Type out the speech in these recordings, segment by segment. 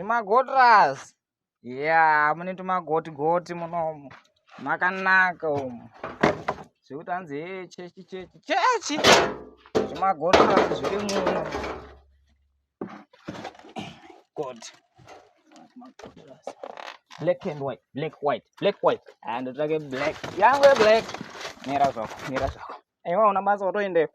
magotras. Yeah, mune tumagoti munomu. Makanaka umu. Zvekutanzi chechi. Zvimagotras zviri muno. God. Black and white, black white. And it's like black. Young black. Mira zvako. Ewa una basa utoende.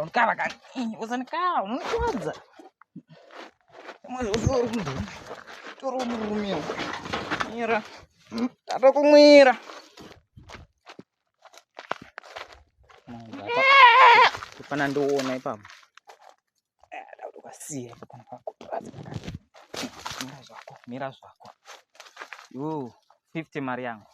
Unkava kani. Usanikava, unkwadza. Mwazo toro murume. Mira. Tato kumwira. Kupana ndoona ipapo. Ukasiya kupana kwako. Mira zvako. Yo, 50 mari yangu.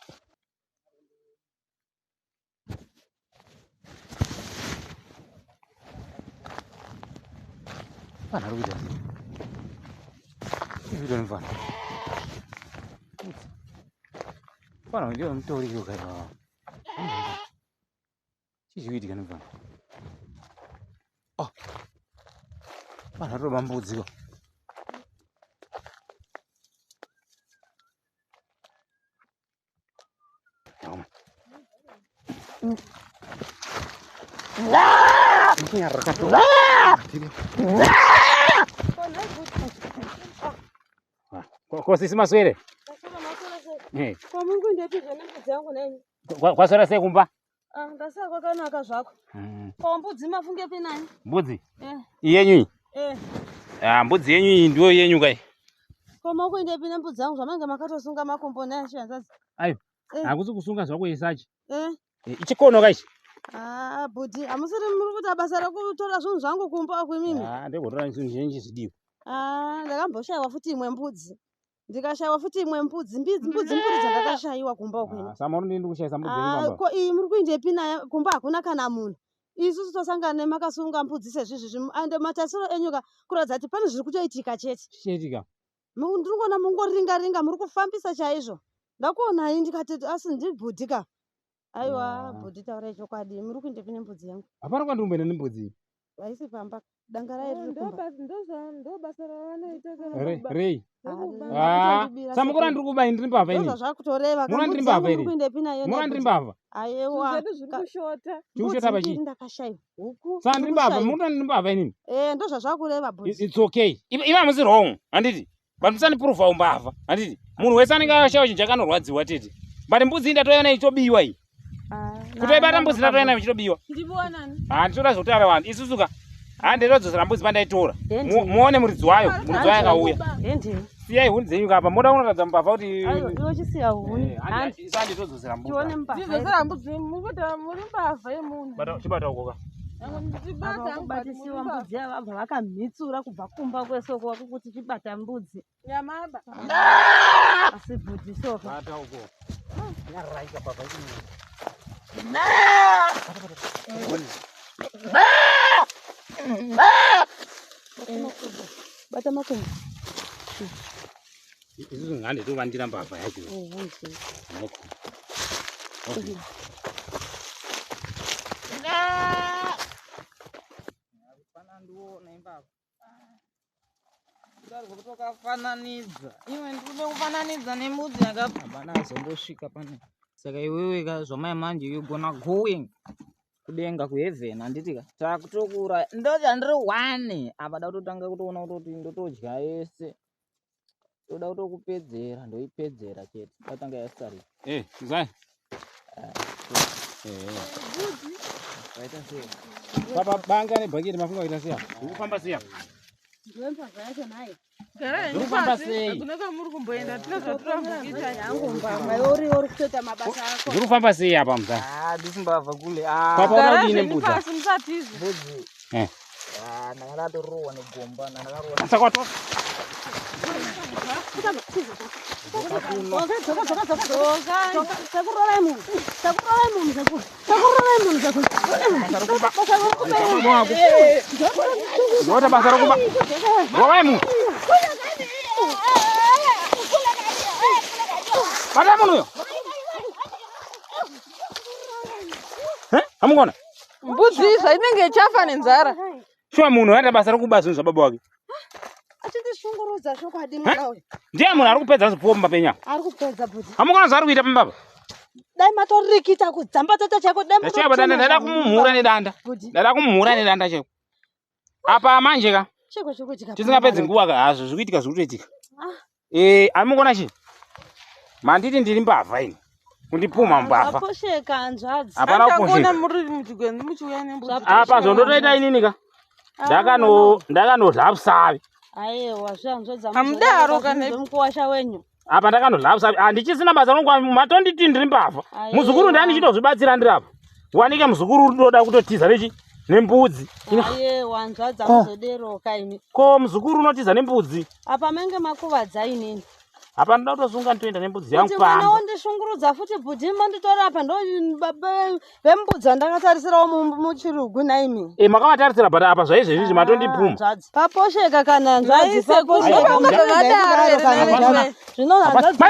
Pana ruida. Video ni pana. Pana ndio mtori hiyo kaya. Sisi widi kana pana. Oh. Pana roba mbudzi ko. Ini rakato. Kwa sisi maswere. Kwa Mungu ndiye pizza nembudzi yangu neni. Kwa sora sei kumba? Ndasaka kwakanaka zvako. Kwa mbudzi mafunge pinani? Mbudzi? Yenyu? Mbudzi yenyu iyi ndiyo yenyu kai. Kwa Mungu ndiye pina mbudzi yangu zvamange makatosunga makombo nacho yanzazi. Ayo. Akuzi kusunga zvako isachi. Ichikono kaichi. Budi, amusiri muri kuita basa rekutora zvinhu zvangu kumba kwemimi. Ndekotora zvinhu zvinji zidiwa. Ndakamboshayiwa futi imwe mbudzi. Ndikashayiwa futi imwe mbudzi dzandakashayiwa kumba kwemimi. Sama ndi kushayisa mbudzi yenyu ko iyi muri kuinde pina kumba hakuna kana munhu. Isusu tosangana makasunga mbudzi sezvizvi ande matasiro enyuka kuratidza kuti pane zviri kutoitika chete. Chiitika. Ndinogona mungoringa muri kufambisa chaizvo. Ndakuona ndikati asi ndibhudhika. Aiwa, bhudhi taurai chokwadi, muri kuinde pine mbudzi yangu. Hapana kwandumbe nembudzi. Vaisi pamba danga rairi kumba. Ndo basa ravanoita kana Rei. Samukura ndiri kuba ndiri mbavha ini. Ndozva zvakutoreva. Muri ndiri mbavha ini. Kuinde pina yona. Muri ndiri mbavha. Aiwa. Zvedu zviri kushota. Chikushota pachi. Ndakashayiwa. Huku. Saka ndiri mbavha, muri ndiri mbavha ini. Ndozva zvakureva bhudhi. It's okay. Iva musi wrong, handiti. But musani proof umbavha, handiti. Munhu wese anenge akashayiwa chinhu chakanorwadziwa tete. But mbudzi ndatoiona ichobiwa iyi. Kutoibata mbudzi ndatoiona ichitobiwa. Ndibonani. Nditoda zvekutaura vanhu. Isusuka. Nderodzosera mbudzi pandaitora. Muone muridzi wayo akauya. Siyai huni dzenyu apa. Moda kunoratidza mbavha kuti iwe chisiya huni. Isandi todzosera mbudzi. Tione mbavha. Ndizosera mbudzi mukuta muri mbavha yemunhu. Chibata ukoka. Kubatisiwa mbudzi yavabva vakamhitsura kubva kumba kwese kuti chibata mbudzi. Nyamaba. Asi bhudhi sofa. Bata uko. Yararaika baba iki. Bata makumbo. Isusu ngane tovandira mbavha yacho. Kutokafananidza. Iwe ndikude kufananidza nembudzi yakapambana azombosvika pane. Saka iwewe zvamai manje yogona going kudenga kuheaven handitika. Takutokura ndocha ndiri 1 apa da kutotanga kutoona kuti ndotodya yese. Toda kutokupedzera ndoipedzera chete. Tatanga yasari. Zai. Waita sei? Baba banga nebhaketi mafunga kuita sei? Ukufamba sei? Ndembavha yacho nayo. Gara sei? Kunaka muri kumboenda tinozotuvhukita yangu mbavha uri kutoita mabasa ako. Ndiri kufamba sei apa muzai? Ndisimbabva kule. Papa udine mbudzi. Mbudzi. Ndakatorohwa negomba ndakarohwa. Saka wato. Ndota basa rokuba. Wawemu. Bata munhu uyo. Amungona? mbudzi izva inenge ichafa nenzara. Shuwa munhu aita basa rekubasa zvababa wake. Achindishungurudza chokwadi mwana uyu. Ndiye munhu ari kupedza zvipfuwo mumapenya. Ari kupedza bvudzi. Hamukona zvari kuita pambaba. Dai matorikita kudzamba tata chako dai. Achaba danda kumumhura nedanda. Dada kumumhura nedanda cheko. Apa manje ka. Cheko chikuitika. Tisingapedzi nguwa ka hazvo zvikuitika zvikutoitika. Amukona chi? Manditi ndiri mbavha ini. Kundipuma mbavha. Aposheka anzvadzi. Hapana kuposheka. muri muchigwenzi muchiuya nembudzi. Apa zvondotoita inini ka. Ndakanodla busavi. Aiwa zvanzodza. Hamudaro kana mukuwasha wenyu. Apa ndakanodla busavi. Handichisina basa rongwa matonditi ndiri mbavha. Muzukuru ndani chitozibatsira ndirapo. Wanike muzukuru unoda kutotiza nechi nembudzi. Aiwa anzvadza muzoderoka ini. Ko muzukuru unotiza nembudzi. Apa menge makuvadza inini. Apa ndoda kutosunga ntoenda nembudzi yangu Kuti pamba. mwana ondishungurudza futi bvudzi manditorapa ndo vembudzi ndakatarisirawo muchirugu naimi. Makavatarisira bata apa zvaizvezvi matondipuma. Paposheka kana nzvadzi paposheka. Zvino hanzvadzi.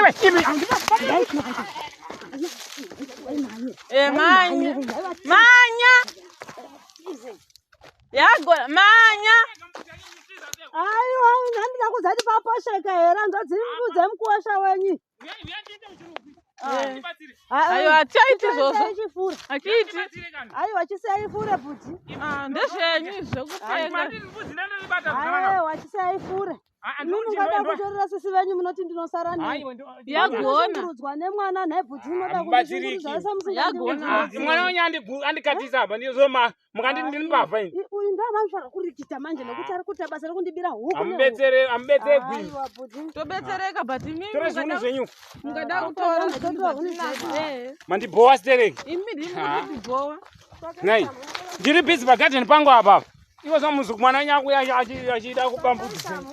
Manya. Yagora manya. Aiwa handida kuzati paposheka here nzvadzi mbudzi mukuwasha wenyu. Aiwa chaiti zvozo. Achifura. Achiti. Aiwa chisaifure bvudzi. Ndezvenyu zvokutenga. Aiwa chisaifure. Munongada kutorera sisi venyu munoti ndinosara nei. Yagona. Kurudzwa nemwana nebvudzi munoda Hambatsiriki. kundishungurudza sese Yagona. Mwana wenyu andikatisa apa ndizoma mukanditi ndiri mbavha ini. uyu ndo amazvara kurikita manje nokuti ari kuita basa rekundibira huku Ambetsere gwini. Aiwa bvudzi. Tobetsereka but mimi Tore zvinhu zvenyu. mungada kutora Mandibhowa stereki. imi ndimi kutibhowa. Nai. Ndiri busy pagadheni pangu apa. Iwo mwana wenyu akuya achida kubambudza.